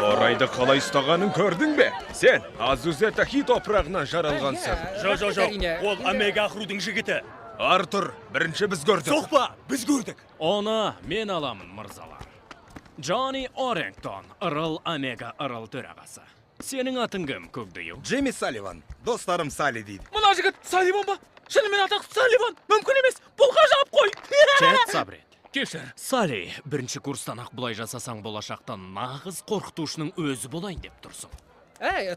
Орайды қалай ұстағанын көрдің бе? Сен Азузе Тахи топырағынан жаралғансың. Жоқ, ол Омега Ахрудың жігіті. Артур, бірінші біз көрдік. Соқпа, біз көрдік. Оны мен аламын, мырзалар. Джонни Орингтон, Ырыл Омега Ырыл төрағасы. Сенің атың кім, Көкдүйу? Джейми Салливан. Достарым Салли дейді. Мына жігіт Салливан ба? Шынымен атақты Салливан. Мүмкін емес. Бұл ғажап қой. Чет сабрет. Кешір. Салли, бірінші курстан ақ бұлай жасасаң болашақтан нағыз қорқытушының өзі болайын деп тұрсың.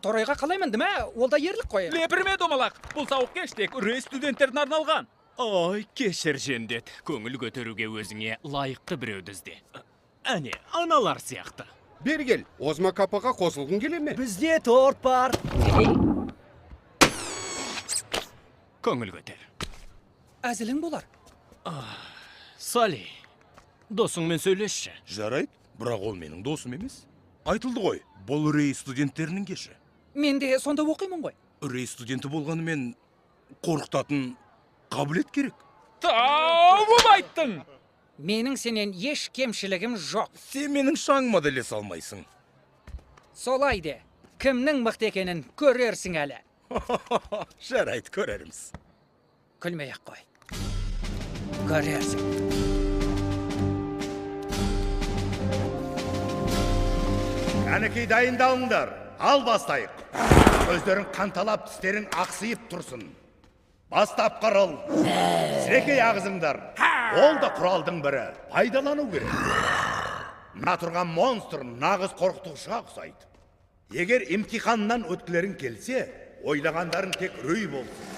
Торайға қалаймын деме, ол да ерлік қой. Лепірме домалақ. Бұл сауық кештек рей студенттерін арналған. Ой, кешір жендет, көңіл көтеруге өзіңе лайықты біреуді ізде. Әне, аналар сияқты. Бергел, Озма капаға қосылғың келе ме? Бізде торт бар. Көңіл көтер. Әзілің болар. Салли, досыңмен сөйлесші. Жарайды, бірақ ол менің досым емес. Айтылды ғой, бұл Рей студенттерінің кеші. Мен де сонда оқимын ғой. Рей студенті болғанымен қорқытатын қабілет керек. Тауып айттың. Менің сенен еш кемшілігім жоқ. Сен менің шаңыма да ілесе алмайсың. Солай де, кімнің мықты екенін көрерсің әлі. Жарайды, көрерміз. Күлмей-ақ қой. Көрерсің. Әнекей дайындалыңдар, ал бастайық. Көздерің қанталап, тістерің ақсиып тұрсын. Бастап қарал. Сірекей ағызыңдар. Ол да құралдың бірі. Пайдалану керек. Мына тұрған монстр нағыз қорқытушыға ұқсайды. Егер имтиханнан өткілерің келсе, ойлағандарың тек үрей болсын.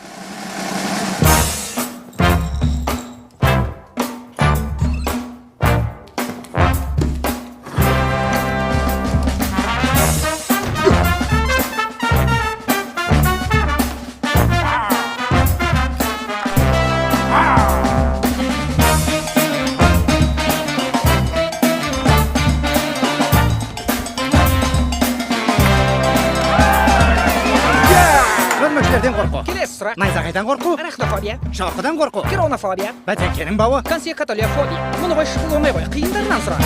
Көрмектерден қорқу. Келесі сұрақ. Найзағайдан қорқу. Арахнофобия. Шалқыдан қорқу. Хронофобия. Бәтеңкенің бауы. Консекатолиофобия. Мұны ғой шұғыл оңай ғой. Қиындарынан сұра.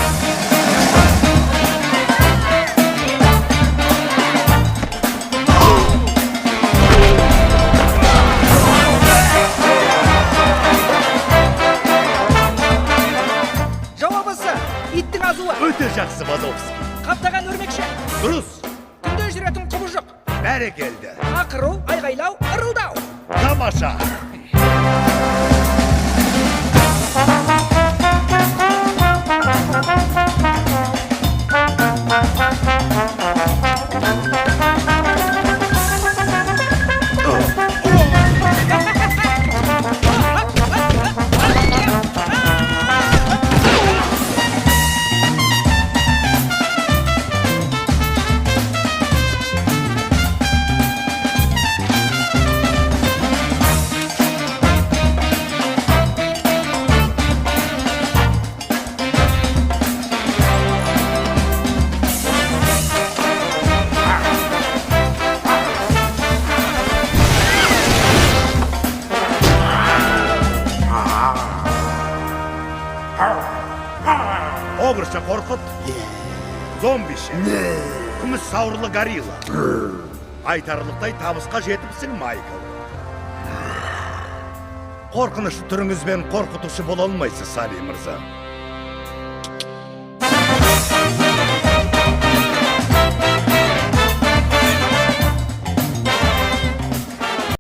Жауабысы иттің азуы. Өте жақсы, Вазовский. Қаптаған өрмекші. Дұрыс, Түнде жүретін құбыжық. бәрекелді. Ақыру, айғайлау, ырылдау. Тамаша. Огырша қорқыт. Зомбише. Күміс сауырлы горилла. Айтарлықтай табысқа жетіпсің, Майкл. Қорқыныш түріңізбен қорқытушы бола алмайсыз, Салли мырза.